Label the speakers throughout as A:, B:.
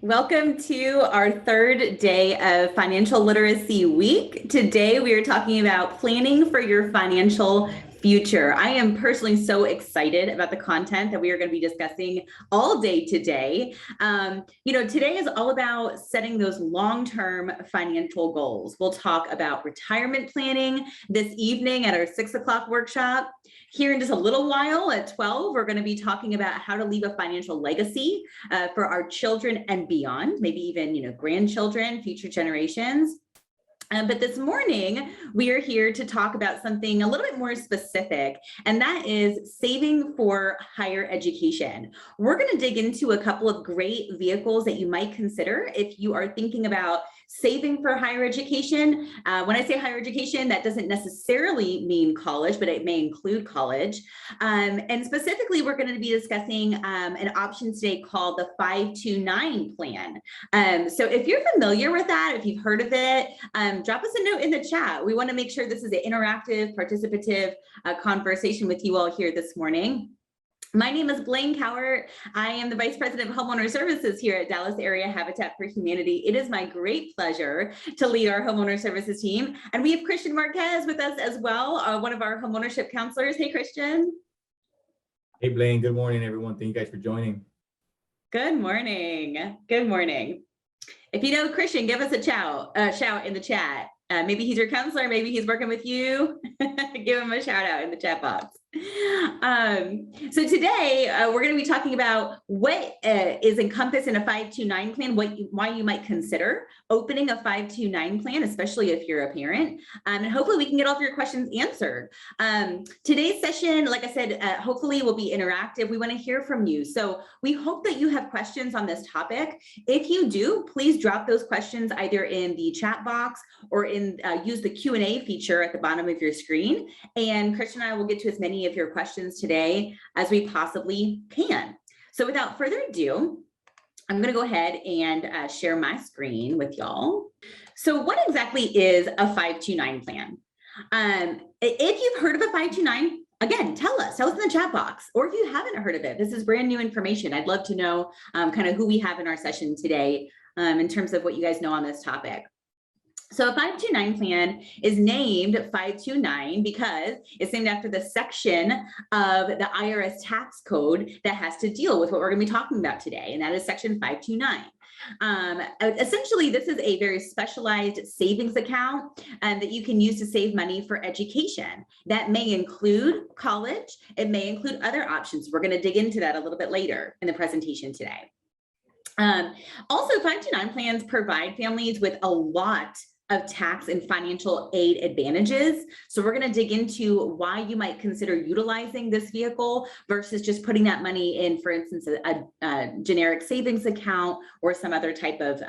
A: Welcome to our third day of Financial Literacy Week. Today we are talking about planning for your financial future. I am personally so excited about the content that we are going to be discussing all day today. Today is all about setting those long-term financial goals. We'll talk about retirement planning this evening at our 6 o'clock workshop. Here in just a little while at 12, we're going to be talking about how to leave a financial legacy for our children and beyond, maybe even, grandchildren, future generations. But this morning, we are here to talk about something a little bit more specific, and that is saving for higher education. We're going to dig into a couple of great vehicles that you might consider if you are thinking about saving for higher education. When I say higher education, that doesn't necessarily mean college, but it may include college. And specifically, we're going to be discussing an option today called the 529 plan. So if you're familiar with that, if you've heard of it, drop us a note in the chat. We want to make sure this is an interactive, participative conversation with you all here this morning. My name is Blaine Cowart. I am the Vice President of Homeowner Services here at Dallas Area Habitat for Humanity. It is my great pleasure to lead our Homeowner Services team. And we have Christian Marquez with us as well, one of our homeownership counselors. Hey, Christian.
B: Hey, Blaine. Good morning, everyone. Thank you guys for joining.
A: Good morning. Good morning. If you know Christian, give us a shout in the chat. Maybe he's your counselor, maybe he's working with you. Give him a shout out in the chat box. So today we're going to be talking about what is encompassed in a 529 plan, why you might consider opening a 529 plan, especially if you're a parent, and hopefully we can get all of your questions answered. Today's session, like I said, hopefully will be interactive. We want to hear from you. So we hope that you have questions on this topic. If you do, please drop those questions either in the chat box or use the Q&A feature at the bottom of your screen. And Christian and I will get to as many of your questions today as we possibly can. So without further ado, I'm going to go ahead and share my screen with y'all. So what exactly is a 529 plan? If you've heard of a 529, again, tell us in the chat box, or if you haven't heard of it, this is brand new information. I'd love to know kind of who we have in our session today in terms of what you guys know on this topic. So a 529 plan is named 529 because it's named after the section of the IRS tax code that has to deal with what we're going to be talking about today, and that is section 529. Essentially, this is a very specialized savings account that you can use to save money for education. That may include college. It may include other options. We're going to dig into that a little bit later in the presentation today. Also, 529 plans provide families with a lot of tax and financial aid advantages. So we're going to dig into why you might consider utilizing this vehicle versus just putting that money in, for instance, a generic savings account or some other type of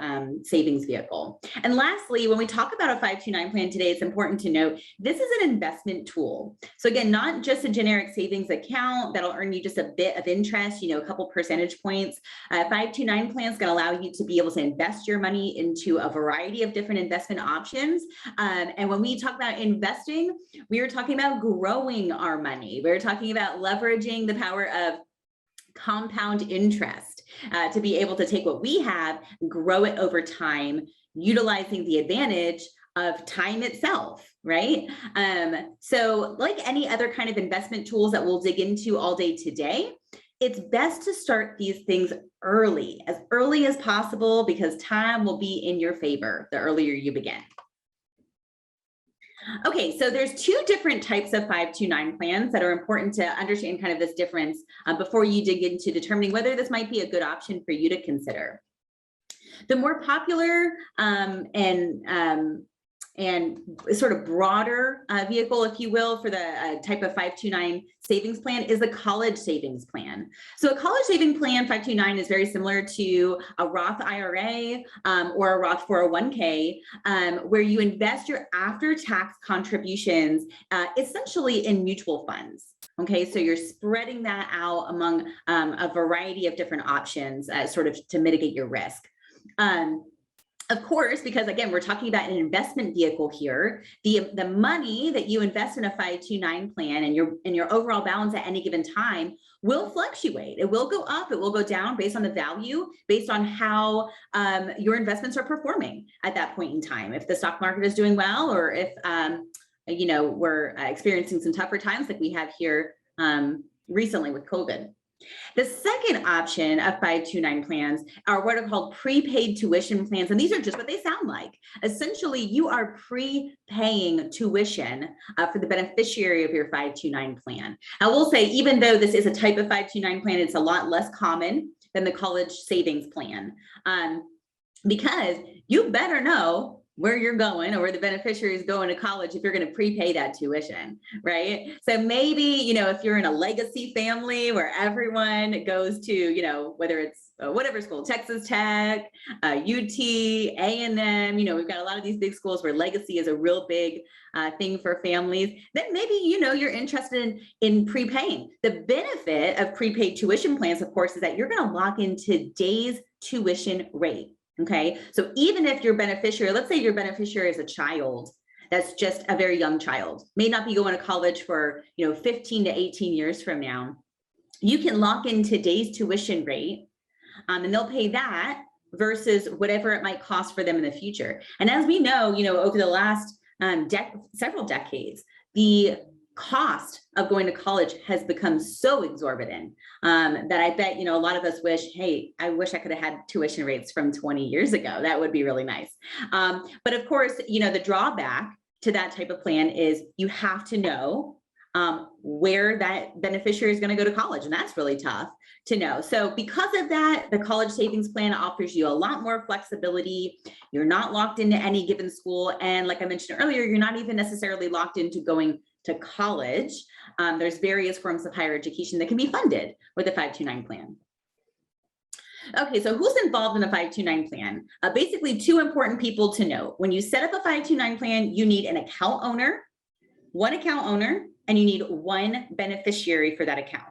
A: savings vehicle. And lastly, when we talk about a 529 plan today, it's important to note this is an investment tool. So again, not just a generic savings account that'll earn you just a bit of interest, a couple percentage points. 529 plan is going to allow you to be able to invest your money into a variety of different investment options. And when we talk about investing, we are talking about growing our money. We're talking about leveraging the power of compound interest to be able to take what we have, grow it over time, utilizing the advantage of time itself, right? So like any other kind of investment tools that we'll dig into all day today, it's best to start these things as early as possible, because time will be in your favor the earlier you begin. Okay, so there's two different types of 529 plans that are important to understand kind of this difference before you dig into determining whether this might be a good option for you to consider. The more popular and sort of broader vehicle, if you will, for the type of 529 savings plan is the college savings plan. So a college savings plan 529 is very similar to a Roth IRA or a Roth 401k, where you invest your after-tax contributions essentially in mutual funds. Okay, so you're spreading that out among a variety of different options sort of to mitigate your risk. Of course, because again, we're talking about an investment vehicle here. The money that you invest in a 529 plan and your overall balance at any given time will fluctuate. It will go up, it will go down based on the value, based on how your investments are performing at that point in time. If the stock market is doing well, or if we're experiencing some tougher times like we have here recently with COVID. The second option of 529 plans are what are called prepaid tuition plans. And these are just what they sound like. Essentially, you are prepaying tuition for the beneficiary of your 529 plan. I will say, even though this is a type of 529 plan, it's a lot less common than the college savings plan, because you better know where you're going or where the beneficiary is going to college if you're going to prepay that tuition, right? So maybe, if you're in a legacy family where everyone goes to, whether it's whatever school, Texas Tech, UT, A&M, we've got a lot of these big schools where legacy is a real big thing for families, then maybe, you're interested in prepaying. The benefit of prepaid tuition plans, of course, is that you're going to lock in today's tuition rate. Okay, so even if your beneficiary, let's say your beneficiary is a child that's just a very young child, may not be going to college for 15 to 18 years from now, you can lock in today's tuition rate, and they'll pay that versus whatever it might cost for them in the future. And as we know, over the last several decades, the cost of going to college has become so exorbitant that I bet, a lot of us wish, hey, I wish I could have had tuition rates from 20 years ago. That would be really nice. But of course, the drawback to that type of plan is you have to know where that beneficiary is going to go to college. And that's really tough to know. So because of that, the college savings plan offers you a lot more flexibility. You're not locked into any given school. And like I mentioned earlier, you're not even necessarily locked into going to college. There's various forms of higher education that can be funded with a 529 plan. Okay, so who's involved in a 529 plan? Basically, two important people to note. When you set up a 529 plan, you need an account owner, one account owner, and you need one beneficiary for that account.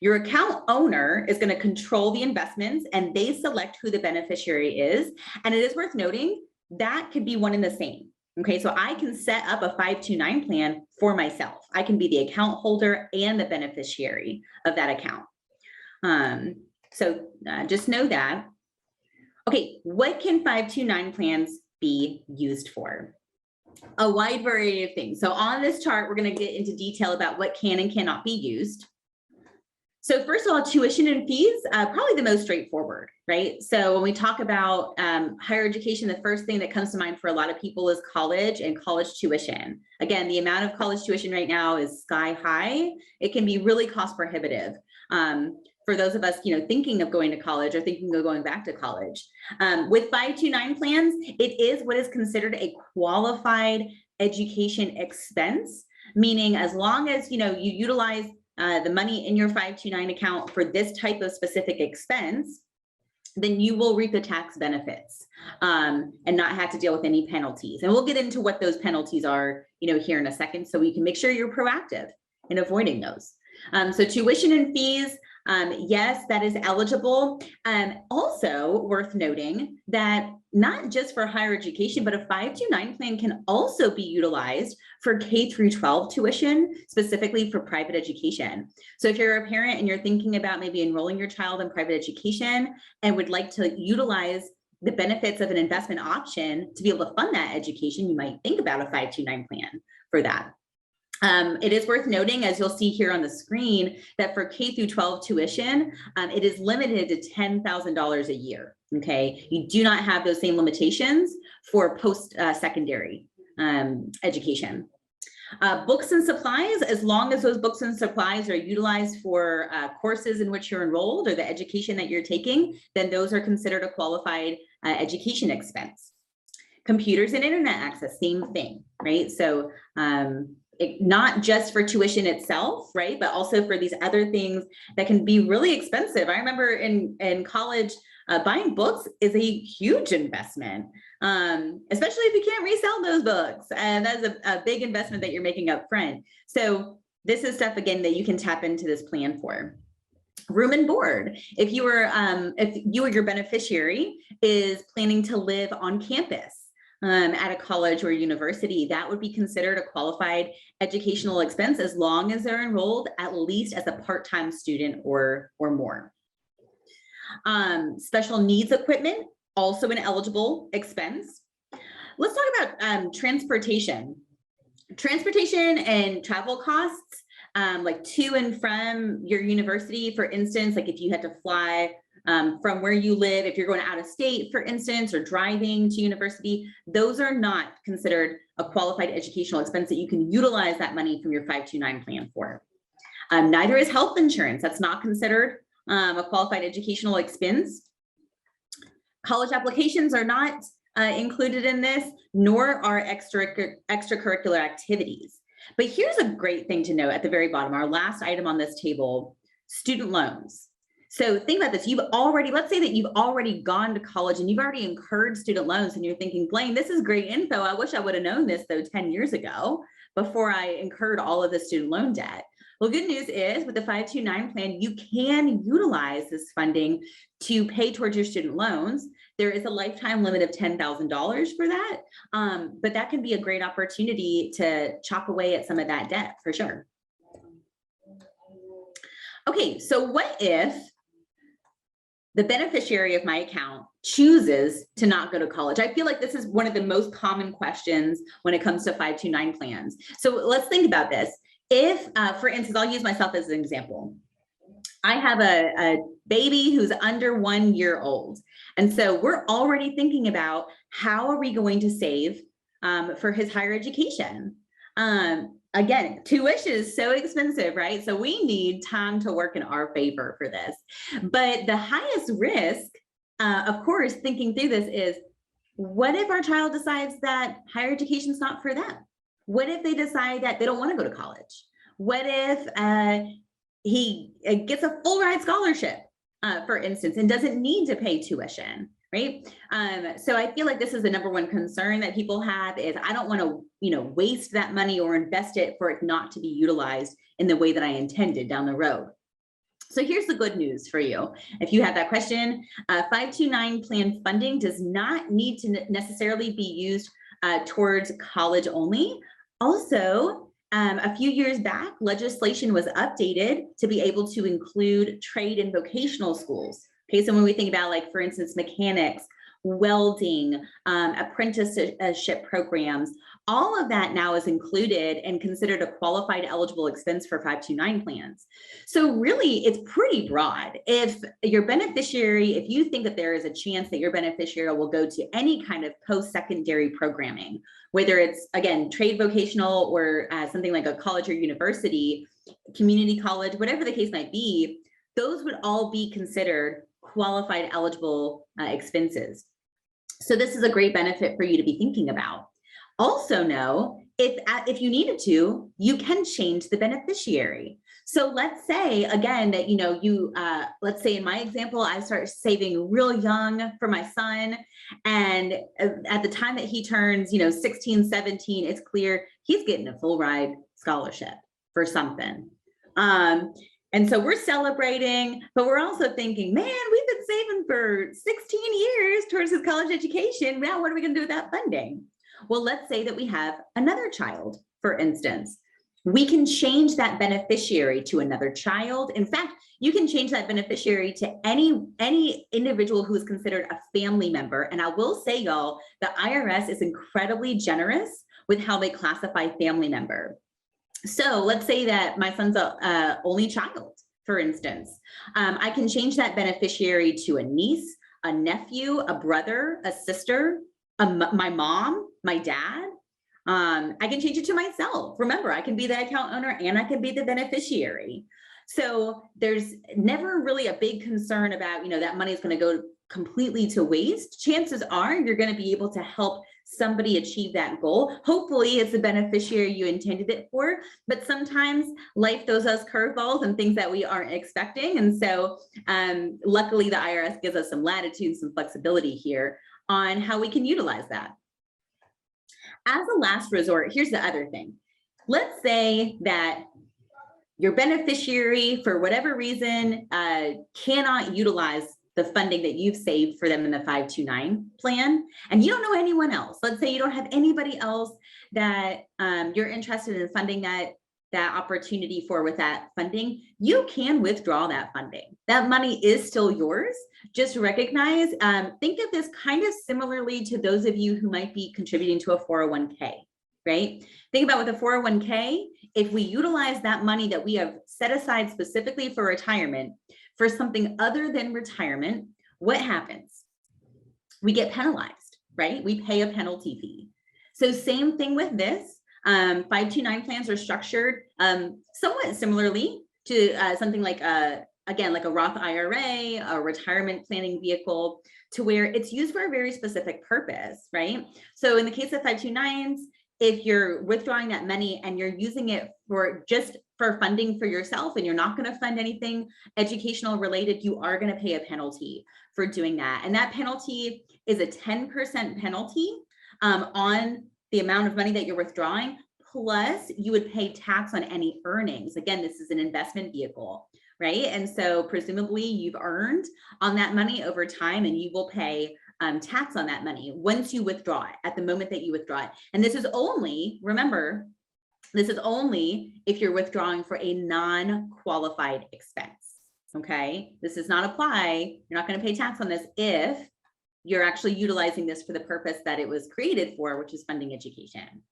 A: Your account owner is going to control the investments, and they select who the beneficiary is. And it is worth noting that could be one and the same. Okay, so I can set up a 529 plan for myself. I can be the account holder and the beneficiary of that account. So just know that. Okay, what can 529 plans be used for? A wide variety of things. So on this chart, we're going to get into detail about what can and cannot be used. So first of all, tuition and fees, probably the most straightforward, right? So when we talk about higher education, the first thing that comes to mind for a lot of people is college and college tuition. Again, the amount of college tuition right now is sky high. It can be really cost prohibitive for those of us, thinking of going to college or thinking of going back to college. With 529 plans, it is what is considered a qualified education expense, meaning as long as you utilize the money in your 529 account for this type of specific expense, then you will reap the tax benefits and not have to deal with any penalties. And we'll get into what those penalties are, here in a second, so we can make sure you're proactive in avoiding those. So tuition and fees, yes, that is eligible. Also worth noting that not just for higher education, but a 529 plan can also be utilized for K through 12 tuition, specifically for private education. So if you're a parent and you're thinking about maybe enrolling your child in private education and would like to utilize the benefits of an investment option to be able to fund that education, you might think about a 529 plan for that. It is worth noting, as you'll see here on the screen, that for K through 12 tuition, it is limited to $10,000 a year. Okay, you do not have those same limitations for post-secondary education. Books and supplies, as long as those books and supplies are utilized for courses in which you're enrolled or the education that you're taking, then those are considered a qualified education expense. Computers and internet access, same thing, right? So not just for tuition itself, right? But also for these other things that can be really expensive. I remember in college, buying books is a huge investment, especially if you can't resell those books. And that's a big investment that you're making up front. So this is stuff, again, that you can tap into this plan for. Room and board. If you or your beneficiary is planning to live on campus at a college or university, that would be considered a qualified educational expense as long as they're enrolled at least as a part-time student or more. Special needs equipment, also an eligible expense. Let's talk about transportation. Transportation and travel costs, like to and from your university, for instance, like if you had to fly from where you live, if you're going out of state, for instance, or driving to university, those are not considered a qualified educational expense that you can utilize that money from your 529 plan for. Neither is health insurance. That's not considered a qualified educational expense. College applications are not included in this, nor are extracurricular activities. But here's a great thing to note at the very bottom, our last item on this table, student loans. So think about this. Let's say that you've already gone to college and you've already incurred student loans and you're thinking, Blaine, this is great info. I wish I would have known this though 10 years ago before I incurred all of the student loan debt. Well, good news is with the 529 plan, you can utilize this funding to pay towards your student loans. There is a lifetime limit of $10,000 for that, but that can be a great opportunity to chop away at some of that debt for sure. Okay, so what if the beneficiary of my account chooses to not go to college? I feel like this is one of the most common questions when it comes to 529 plans. So let's think about this. If, for instance, I'll use myself as an example. I have a baby who's under 1 year old. And so we're already thinking about how are we going to save for his higher education? Again, tuition is so expensive, right? So we need time to work in our favor for this. But the highest risk, of course, thinking through this is, what if our child decides that higher education is not for them? What if they decide that they don't want to go to college? What if he gets a full ride scholarship, for instance, and doesn't need to pay tuition, right? So I feel like this is the number one concern that people have is I don't want to, waste that money or invest it for it not to be utilized in the way that I intended down the road. So here's the good news for you. If you have that question, 529 plan funding does not need to necessarily be used towards college only. Also, a few years back, legislation was updated to be able to include trade and vocational schools. Okay, so when we think about, like, for instance, mechanics, welding, apprenticeship programs, all of that now is included and considered a qualified eligible expense for 529 plans. So really, it's pretty broad. If your beneficiary, if you think that there is a chance that your beneficiary will go to any kind of post-secondary programming, whether it's, again, trade vocational or something like a college or university, community college, whatever the case might be, those would all be considered qualified eligible expenses. So this is a great benefit for you to be thinking about. Also know, if you needed to, you can change the beneficiary. So let's say, again, that, let's say in my example, I start saving real young for my son. And at the time that he turns, 16, 17, it's clear he's getting a full ride scholarship for something. And so we're celebrating, but we're also thinking, man, we've been saving for 16 years towards his college education. Now, what are we going to do with that funding? Well, let's say that we have another child, for instance. We can change that beneficiary to another child. In fact, you can change that beneficiary to any individual who is considered a family member. And I will say, y'all, the IRS is incredibly generous with how they classify family member. So let's say that my son's a only child, for instance. I can change that beneficiary to a niece, a nephew, a brother, a sister, my mom, my dad. I can change it to myself. Remember, I can be the account owner and I can be the beneficiary. So there's never really a big concern about, that money is going to go completely to waste. Chances are you're going to be able to help somebody achieve that goal. Hopefully it's the beneficiary you intended it for, but sometimes life throws us curveballs and things that we aren't expecting. And so luckily the IRS gives us some latitude, some flexibility here on how we can utilize that. As a last resort, here's the other thing. Let's say that your beneficiary, for whatever reason, cannot utilize the funding that you've saved for them in the 529 plan, and you don't know anyone else. Let's say you don't have anybody else that you're interested in funding that opportunity for with that funding, you can withdraw that funding. That money is still yours. Just recognize, think of this kind of similarly to those of you who might be contributing to a 401k, right? Think about with a 401k, if we utilize that money that we have set aside specifically for retirement for something other than retirement, what happens? We get penalized, right? We pay a penalty fee. So same thing with this. 529 plans are structured somewhat similarly to something like again, like a Roth IRA, a retirement planning vehicle, to where it's used for a very specific purpose, right? So in the case of 529s, if you're withdrawing that money and you're using it for just for funding for yourself and you're not going to fund anything educational related, you are going to pay a penalty for doing that. And that penalty is a 10% penalty on the amount of money that you're withdrawing, plus you would pay tax on any earnings. Again, this is an investment vehicle, right? And so presumably you've earned on that money over time, and you will pay tax on that money once you withdraw it, at the moment that you withdraw it. And this is only, remember, this is only if you're withdrawing for a non-qualified expense, okay? This does not apply. You're not going to pay tax on this if you're actually utilizing this for the purpose that it was created for, which is funding education.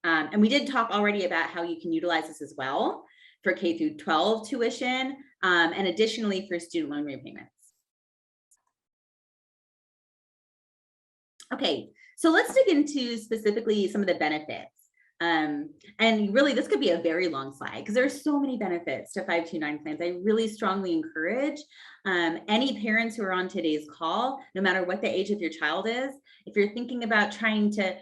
A: And we did talk already about how you can utilize this as well for K through 12 tuition, and additionally for student loan repayments. Okay, so let's dig into specifically some of the benefits. And really, this could be a very long slide because there's so many benefits to 529 plans. I really strongly encourage any parents who are on today's call, no matter what the age of your child is, if you're thinking about trying to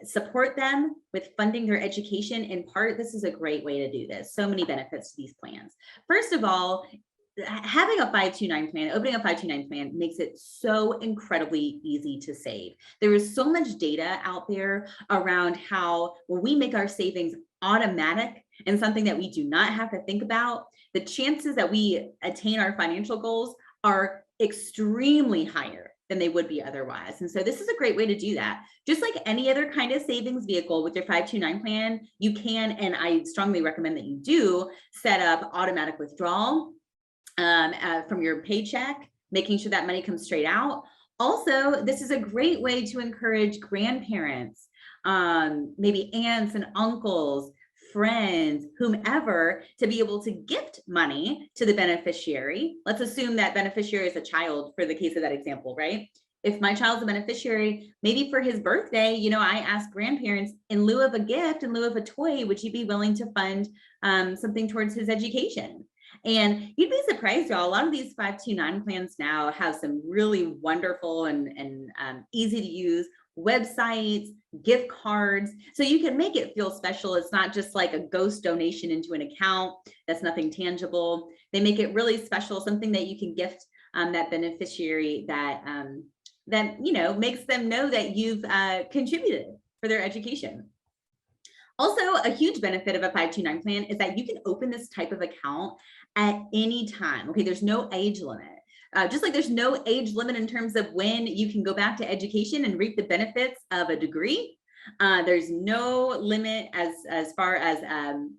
A: support them with funding their education in part, this is a great way to do this. So many benefits to these plans. First of all, having a 529 plan, opening a 529 plan makes it so incredibly easy to save. There is so much data out there around how when we make our savings automatic and something that we do not have to think about, the chances that we attain our financial goals are extremely higher than they would be otherwise. And so this is a great way to do that. Just like any other kind of savings vehicle with your 529 plan, you can, and I strongly recommend that you do, set up automatic withdrawal from your paycheck, making sure that money comes straight out. Also, this is a great way to encourage grandparents, maybe aunts and uncles, friends, whomever, to be able to gift money to the beneficiary. Let's assume that beneficiary is a child for the case of that example, right? If my child's a beneficiary, maybe for his birthday, you know, I ask grandparents, in lieu of a gift, in lieu of a toy, would you be willing to fund something towards his education? And you'd be surprised, y'all. A lot of these 529 plans now have some really wonderful and easy to use websites, gift cards, so you can make it feel special. It's not just like a ghost donation into an account that's nothing tangible. They make it really special, something that you can gift that beneficiary that you know makes them know that you've contributed for their education. Also, a huge benefit of a 529 plan is that you can open this type of account at any time. Okay, there's no age limit. Just like there's no age limit in terms of when you can go back to education and reap the benefits of a degree. There's no limit as far as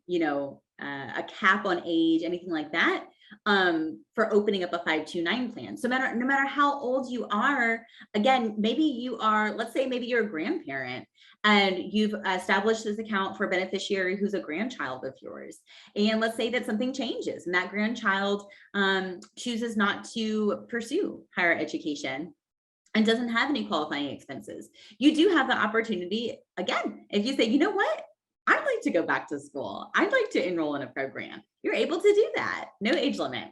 A: you know, a cap on age, anything like that, for opening up a 529 plan. So no matter how old you are, again, maybe you are, let's say maybe you're a grandparent and you've established this account for a beneficiary who's a grandchild of yours. And let's say that something changes and that grandchild chooses not to pursue higher education and doesn't have any qualifying expenses. You do have the opportunity, again, if you say, you know what, I'd like to go back to school, I'd like to enroll in a program, you're able to do that, no age limit.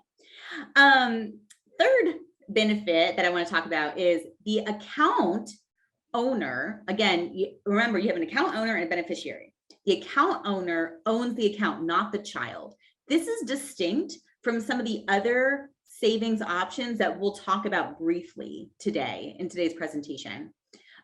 A: Third benefit that I want to talk about is the account owner. Again, remember, you have an account owner and a beneficiary. The account owner owns the account, not the child. This is distinct from some of the other savings options that we'll talk about briefly today in today's presentation.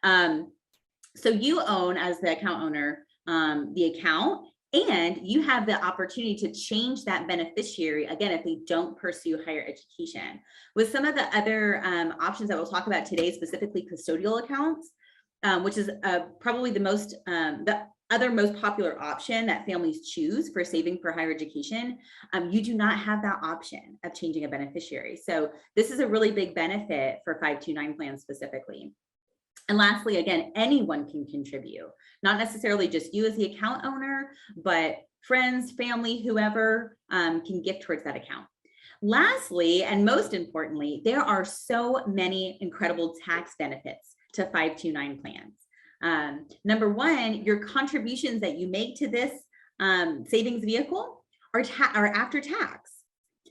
A: So you own, as the account owner, the account, And you have the opportunity to change that beneficiary, again, if they don't pursue higher education. With some of the other options that we'll talk about today, specifically custodial accounts, which is probably the other most popular option that families choose for saving for higher education, you do not have that option of changing a beneficiary. So this is a really big benefit for 529 plans specifically. And lastly, again, anyone can contribute, not necessarily just you as the account owner, but friends, family, whoever can gift towards that account. Lastly, and most importantly, there are so many incredible tax benefits to 529 plans. Number one, your contributions that you make to this savings vehicle are after tax.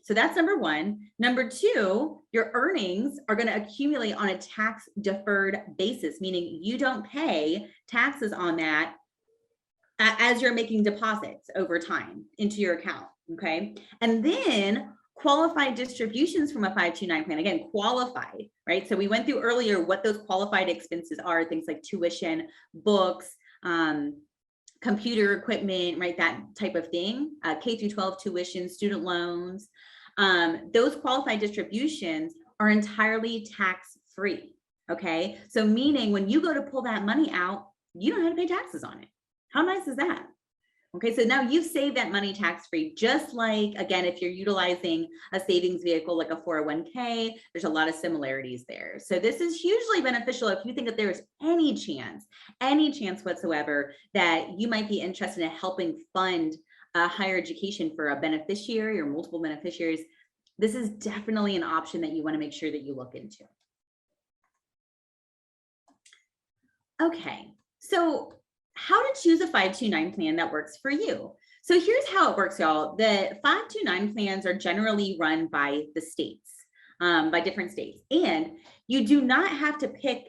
A: So that's number one. Number two, your earnings are going to accumulate on a tax deferred basis, meaning you don't pay taxes on that as you're making deposits over time into your account. Okay. And then qualified distributions from a 529 plan, again, qualified, right? So we went through earlier what those qualified expenses are, things like tuition, books, computer equipment, right? That type of thing, K through 12 tuition, student loans. Those qualified distributions are entirely tax-free, okay? So meaning when you go to pull that money out, you don't have to pay taxes on it. How nice is that? Okay, so now you've saved that money tax-free, just like, again, if you're utilizing a savings vehicle like a 401k, there's a lot of similarities there. So this is hugely beneficial if you think that there's any chance whatsoever that you might be interested in helping fund higher education for a beneficiary or multiple beneficiaries. This is definitely an option that you want to make sure that you look into. Okay, so how to choose a 529 plan that works for you. So here's how it works, y'all. The 529 plans are generally run by the states, by different states, and you do not have to pick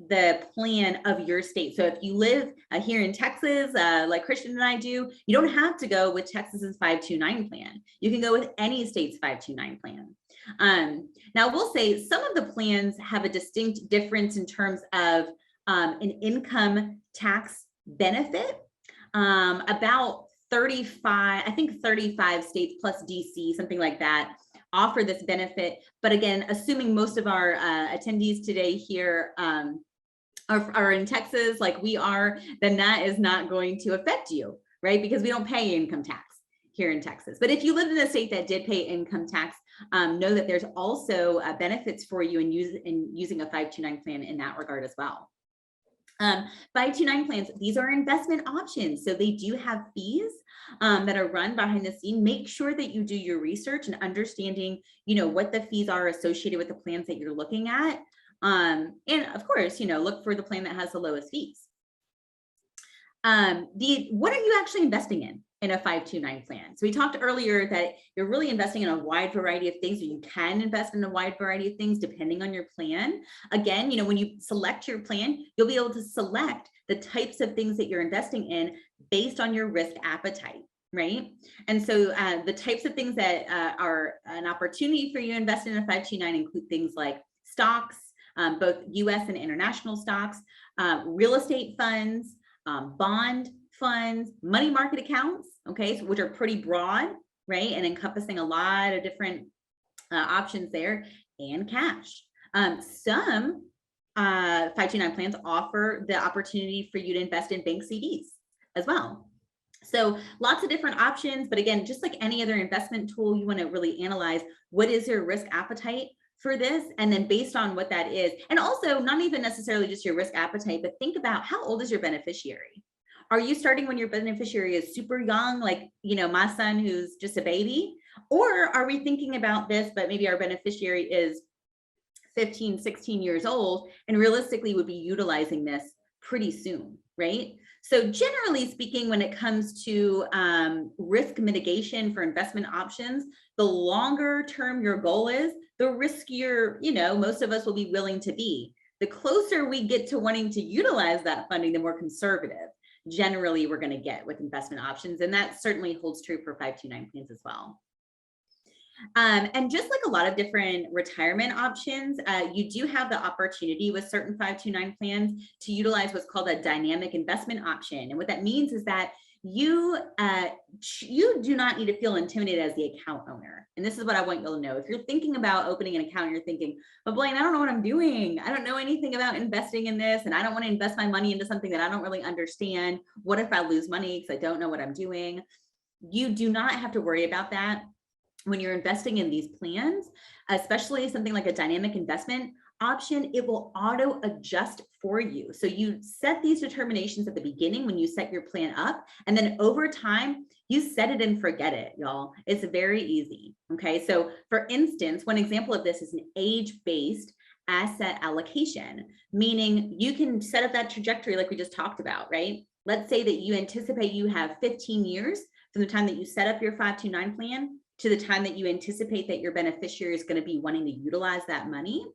A: the plan of your state. So if you live here in Texas, like Christian and I do, you don't have to go with Texas's 529 plan. You can go with any state's 529 plan. Now we'll say some of the plans have a distinct difference in terms of an income tax benefit. About 35, I think 35 states plus DC, something like that, offer this benefit. But again, assuming most of our attendees today here are in Texas, like we are, then that is not going to affect you, right? Because we don't pay income tax here in Texas. But if you live in a state that did pay income tax, know that there's also benefits for you in using a 529 plan in that regard as well. 529 plans, these are investment options. So they do have fees that are run behind the scene. Make sure that you do your research and understanding, what the fees are associated with the plans that you're looking at. And of course, look for the plan that has the lowest fees. What are you actually investing in a 529 plan? So we talked earlier that you're really investing in a wide variety of things, or you can invest in a wide variety of things depending on your plan. Again, when you select your plan, you'll be able to select the types of things that you're investing in based on your risk appetite, right? And so the types of things that are an opportunity for you to invest in a 529 include things like stocks, both US and international stocks, real estate funds, bond funds, money market accounts, okay, so which are pretty broad, right, and encompassing a lot of different options there, and cash. Some 529 plans offer the opportunity for you to invest in bank CDs as well. So lots of different options, but again, just like any other investment tool, you want to really analyze what is your risk appetite for this, and then based on what that is, and also not even necessarily just your risk appetite, but think about how old is your beneficiary. Are you starting when your beneficiary is super young, like, my son who's just a baby? Or are we thinking about this, but maybe our beneficiary is 15, 16 years old and realistically would be utilizing this pretty soon, right? So generally speaking, when it comes to risk mitigation for investment options, the longer term your goal is, the riskier, most of us will be willing to be. The closer we get to wanting to utilize that funding, the more conservative generally we're going to get with investment options. And that certainly holds true for 529 plans as well. And just like a lot of different retirement options, you do have the opportunity with certain 529 plans to utilize what's called a dynamic investment option. And what that means is that you do not need to feel intimidated as the account owner. And this is what I want you to know. If you're thinking about opening an account, you're thinking, but Blaine, I don't know what I'm doing. I don't know anything about investing in this, and I don't want to invest my money into something that I don't really understand. What if I lose money because I don't know what I'm doing? You do not have to worry about that when you're investing in these plans, especially something like a dynamic investment option. It will auto adjust for you. So you set these determinations at the beginning when you set your plan up, and then over time, you set it and forget it, y'all. It's very easy. Okay. So for instance, one example of this is an age-based asset allocation, meaning you can set up that trajectory like we just talked about, right? Let's say that you anticipate you have 15 years from the time that you set up your 529 plan to the time that you anticipate that your beneficiary is going to be wanting to utilize that money.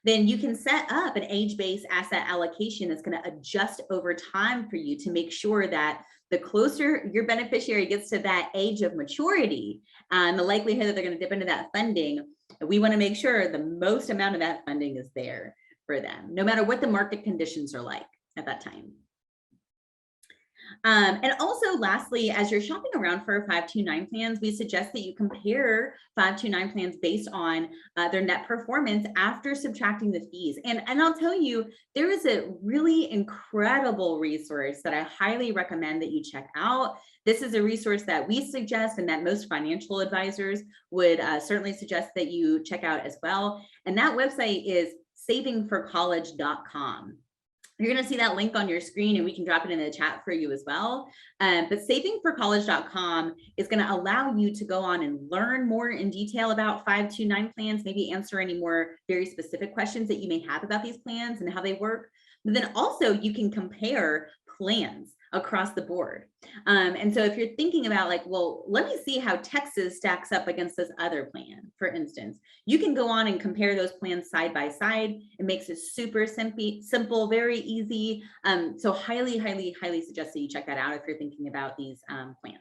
A: Then you can set up an age-based asset allocation that's going to adjust over time for you to make sure that the closer your beneficiary gets to that age of maturity and the likelihood that they're going to dip into that funding, we want to make sure the most amount of that funding is there for them, no matter what the market conditions are like at that time. And also lastly, as you're shopping around for 529 plans, we suggest that you compare 529 plans based on their net performance after subtracting the fees. And I'll tell you, there is a really incredible resource that I highly recommend that you check out. This is a resource that we suggest and that most financial advisors would certainly suggest that you check out as well. And that website is savingforcollege.com. You're going to see that link on your screen, and we can drop it in the chat for you as well. But savingforcollege.com is going to allow you to go on and learn more in detail about 529 plans, maybe answer any more very specific questions that you may have about these plans and how they work. But then also you can compare plans across the board. And so if you're thinking about like, well, let me see how Texas stacks up against this other plan, for instance, you can go on and compare those plans side by side. It makes it super simple, very easy. So highly, highly, highly suggest that you check that out if you're thinking about these plans.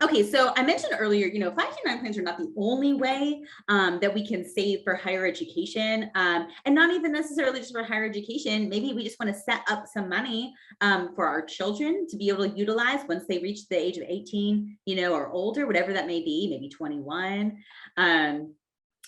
A: Okay, so I mentioned earlier, 529 plans are not the only way that we can save for higher education, and not even necessarily just for higher education. Maybe we just want to set up some money for our children to be able to utilize once they reach the age of 18, or older, whatever that may be, maybe 21.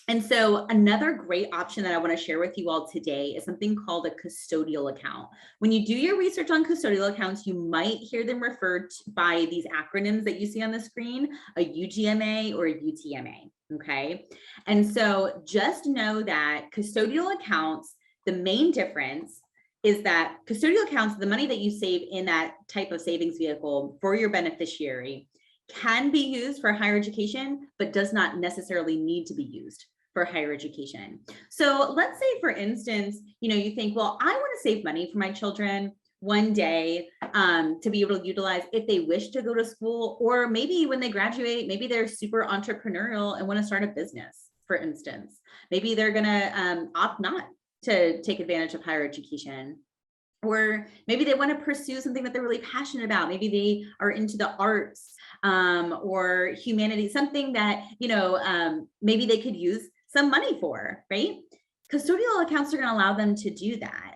A: And so another great option that I want to share with you all today is something called a custodial account. When you do your research on custodial accounts, you might hear them referred to by these acronyms that you see on the screen, a UGMA or a UTMA, okay? And so just know that custodial accounts, the main difference is that custodial accounts, the money that you save in that type of savings vehicle for your beneficiary, can be used for higher education, but does not necessarily need to be used for higher education. So let's say, for instance, you think, well, I want to save money for my children one day to be able to utilize if they wish to go to school, or maybe when they graduate, maybe they're super entrepreneurial and want to start a business, for instance. Maybe they're going to opt not to take advantage of higher education. Or maybe they want to pursue something that they're really passionate about. Maybe they are into the arts or humanity, something that, maybe they could use some money for, right? Custodial accounts are going to allow them to do that.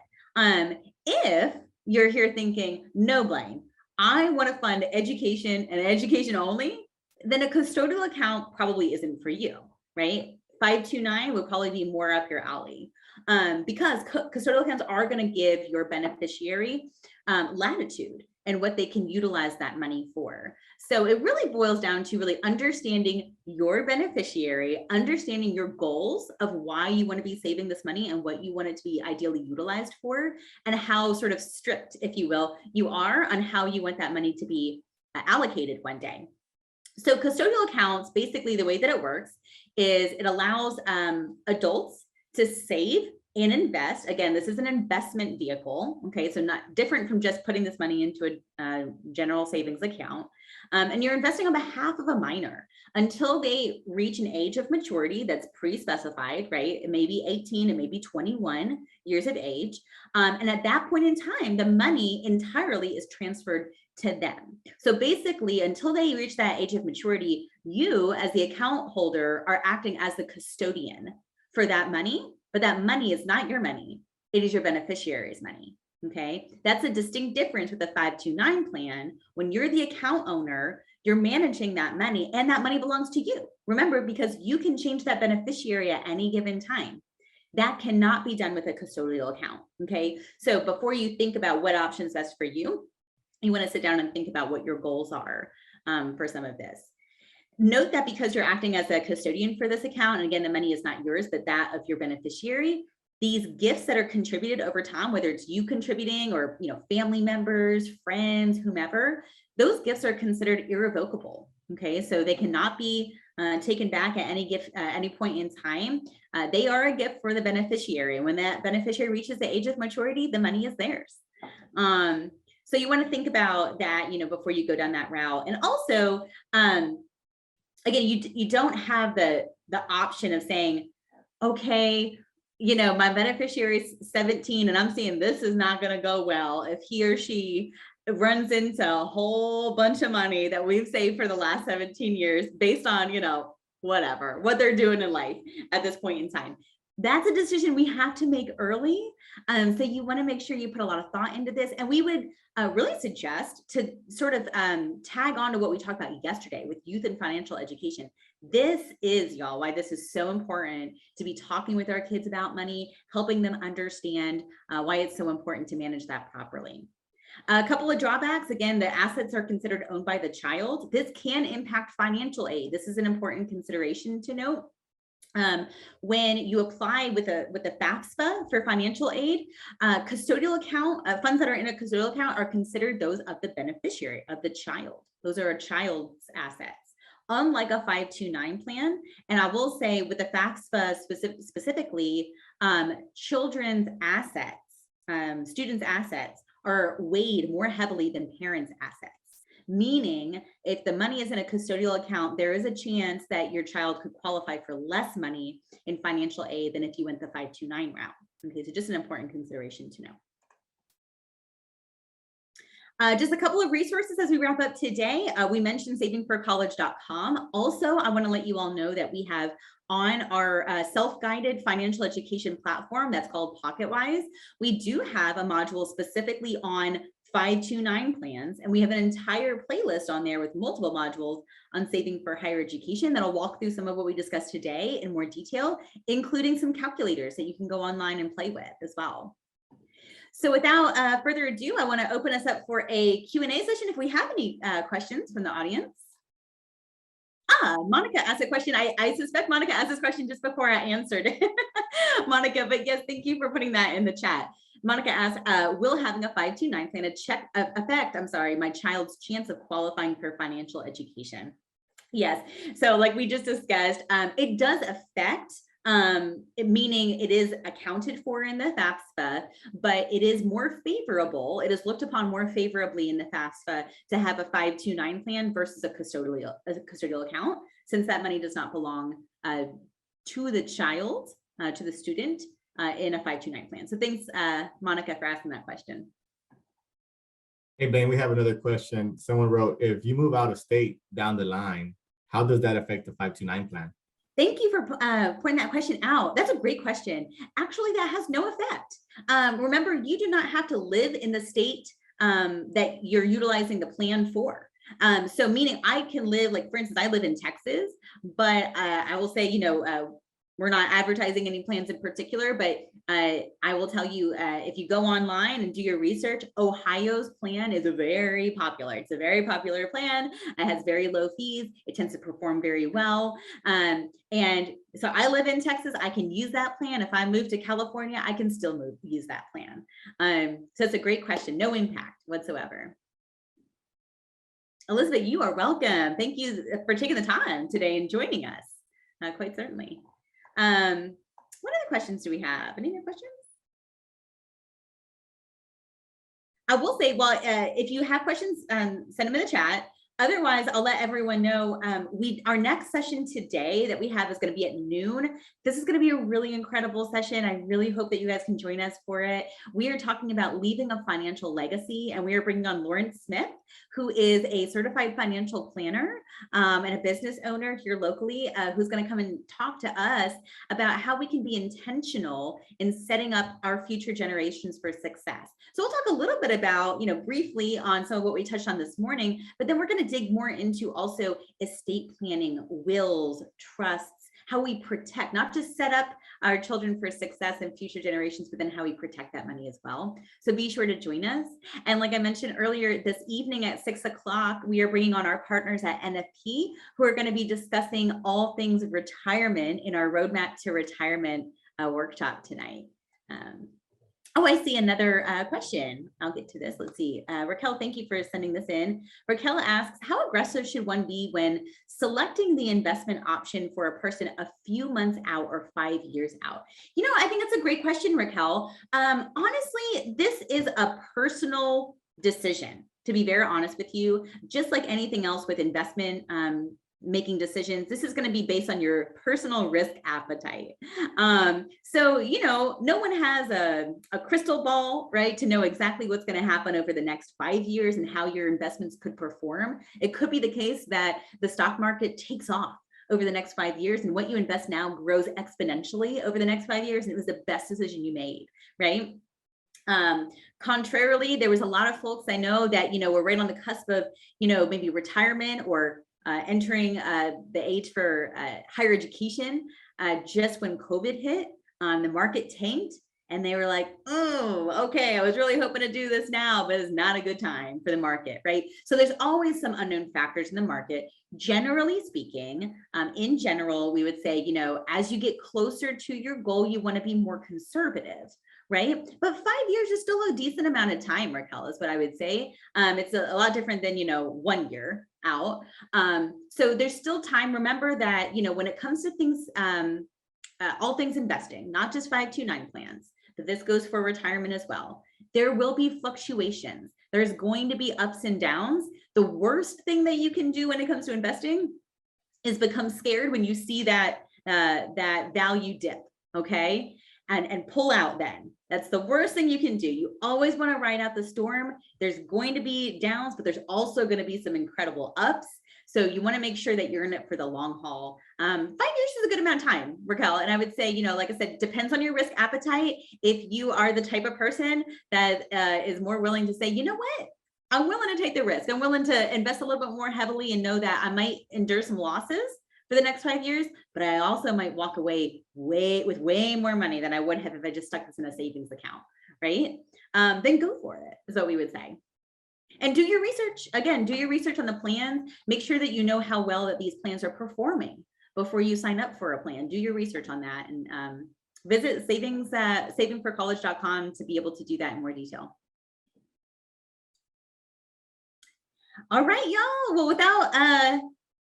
A: If you're here thinking, no, Blaine, I want to fund education and education only, then a custodial account probably isn't for you, right? 529 would probably be more up your alley. Because custodial accounts are going to give your beneficiary latitude and what they can utilize that money for. So it really boils down to really understanding your beneficiary, understanding your goals of why you want to be saving this money and what you want it to be ideally utilized for, and how sort of strict, if you will, you are on how you want that money to be allocated one day. So custodial accounts, basically the way that it works is it allows adults to save and invest. Again, this is an investment vehicle. Okay, so not different from just putting this money into a general savings account. And you're investing on behalf of a minor until they reach an age of maturity that's pre-specified, right? It may be 18, it may be 21 years of age. And at that point in time, the money entirely is transferred to them. So basically, until they reach that age of maturity, you as the account holder are acting as the custodian for that money, but that money is not your money. It is your beneficiary's money. Okay, that's a distinct difference with a 529 plan. When you're the account owner, you're managing that money, and that money belongs to you. Remember, because you can change that beneficiary at any given time. That cannot be done with a custodial account. Okay, so before you think about what options best for you, you want to sit down and think about what your goals are for some of this. Note that because you're acting as a custodian for this account, and again, the money is not yours, but that of your beneficiary, these gifts that are contributed over time, whether it's you contributing or family members, friends, whomever, those gifts are considered irrevocable. Okay, so they cannot be taken back at any point in time. They are a gift for the beneficiary, and when that beneficiary reaches the age of maturity, the money is theirs. So you want to think about that, before you go down that route. And also, again, you don't have the option of saying, okay, my beneficiary is 17 and I'm seeing this is not going to go well if he or she runs into a whole bunch of money that we've saved for the last 17 years based on, what they're doing in life at this point in time. That's a decision we have to make early. So you want to make sure you put a lot of thought into this. And we would really suggest to sort of tag on to what we talked about yesterday with youth and financial education. This is, y'all, why this is so important to be talking with our kids about money, helping them understand why it's so important to manage that properly. A couple of drawbacks. Again, the assets are considered owned by the child. This can impact financial aid. This is an important consideration to note. When you apply with a FAFSA for financial aid, custodial account funds that are in a custodial account are considered those of the beneficiary, of the child. Those are a child's assets, unlike a 529 plan. And I will say with the FAFSA specifically, children's assets, students' assets are weighed more heavily than parents' assets. Meaning, if the money is in a custodial account, there is a chance that your child could qualify for less money in financial aid than if you went the 529 route. Okay, so just an important consideration to know. Just a couple of resources as we wrap up today. We mentioned savingforcollege.com. Also, I want to let you all know that we have on our self-guided financial education platform that's called Pocketwise, we do have a module specifically on 529 plans, and we have an entire playlist on there with multiple modules on saving for higher education that'll walk through some of what we discussed today in more detail, including some calculators that you can go online and play with as well. So without further ado, I want to open us up for a Q&A session if we have any questions from the audience. Monica asked a question. I suspect Monica asked this question just before I answered Monica, but yes, thank you for putting that in the chat. Monica asked, will having a 529 plan affect my child's chance of qualifying for financial education? Yes, so like we just discussed, it does affect, meaning it is accounted for in the FAFSA, but it is more favorable. It is looked upon more favorably in the FAFSA to have a 529 plan versus a custodial account, since that money does not belong to the child, to the student in a 529 plan. So thanks, Monica, for asking that question.
B: Hey, Blaine, we have another question. Someone wrote, if you move out of state down the line, how does that affect the 529 plan?
A: Thank you for pointing that question out. That's a great question. Actually, that has no effect. Remember, you do not have to live in the state that you're utilizing the plan for. So meaning I can live, like for instance, I live in Texas, but I will say, we're not advertising any plans in particular, but I will tell you, if you go online and do your research, Ohio's plan is very popular. It's a very popular plan. It has very low fees. It tends to perform very well. And so I live in Texas. I can use that plan. If I move to California, I can still use that plan. So it's a great question. No impact whatsoever. Elizabeth, you are welcome. Thank you for taking the time today and joining us. Quite certainly. What other questions do we have? Any other questions? I will say, well, if you have questions, send them in the chat. Otherwise, I'll let everyone know our next session today that we have is going to be at noon. This is going to be a really incredible session. I really hope that you guys can join us for it. We are talking about leaving a financial legacy, and we are bringing on Lawrence Smith, who is a certified financial planner and a business owner here locally, who's going to come and talk to us about how we can be intentional in setting up our future generations for success. So we'll talk a little bit about, briefly on some of what we touched on this morning, but then we're going to dig more into also estate planning, wills, trusts, how we protect, not just set up our children for success and future generations, but then how we protect that money as well. So be sure to join us. And like I mentioned earlier, this evening at 6 o'clock, we are bringing on our partners at NFP, who are going to be discussing all things retirement in our Roadmap to Retirement workshop tonight. Oh, I see another question. I'll get to this. Let's see. Raquel, thank you for sending this in. Raquel asks, how aggressive should one be when selecting the investment option for a person a few months out or 5 years out? I think that's a great question, Raquel. Honestly, this is a personal decision, to be very honest with you. Just like anything else with investment, making decisions, this is going to be based on your personal risk appetite. So, no one has a crystal ball, right, to know exactly what's going to happen over the next 5 years and how your investments could perform. It could be the case that the stock market takes off over the next 5 years, and what you invest now grows exponentially over the next 5 years, and it was the best decision you made, right? Contrarily, there was a lot of folks I know that, were right on the cusp of, maybe retirement or entering the age for higher education just when COVID hit. The market tanked, and they were like, oh, okay, I was really hoping to do this now, but it's not a good time for the market, right? So there's always some unknown factors in the market. Generally speaking, in general, we would say, as you get closer to your goal, you want to be more conservative, right? But 5 years is still a decent amount of time, Raquel, is what I would say. It's a lot different than, 1 year out. So there's still time. Remember that, when it comes to things, all things investing, not just 529 plans, but this goes for retirement as well. There will be fluctuations. There's going to be ups and downs. The worst thing that you can do when it comes to investing is become scared when you see that value dip, okay? And pull out then. That's the worst thing you can do. You always want to ride out the storm. There's going to be downs, but there's also going to be some incredible ups. So you want to make sure that you're in it for the long haul. 5 years is a good amount of time, Raquel. And I would say, like I said, it depends on your risk appetite. If you are the type of person that is more willing to say, you know what? I'm willing to take the risk. I'm willing to invest a little bit more heavily and know that I might endure some losses for the next 5 years, but I also might walk away with way more money than I would have if I just stuck this in a savings account, right? Then go for it, is what we would say. And do your research. Again, do your research on the plans. Make sure that you know how well that these plans are performing before you sign up for a plan. Do your research on that, and visit savingforcollege.com to be able to do that in more detail. All right, y'all. Well, without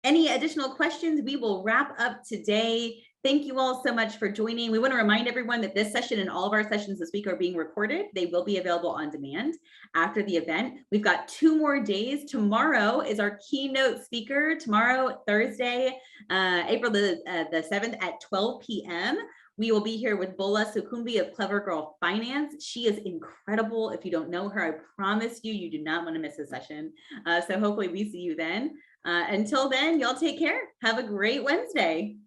A: any additional questions, we will wrap up today. Thank you all so much for joining. We want to remind everyone that this session and all of our sessions this week are being recorded. They will be available on demand after the event. We've got 2 more days. Tomorrow is our keynote speaker. Tomorrow, Thursday, April the 7th at 12 p.m. We will be here with Bola Sukumbi of Clever Girl Finance. She is incredible. If you don't know her, I promise you, you do not want to miss a session. So hopefully we see you then. Until then, y'all take care. Have a great Wednesday.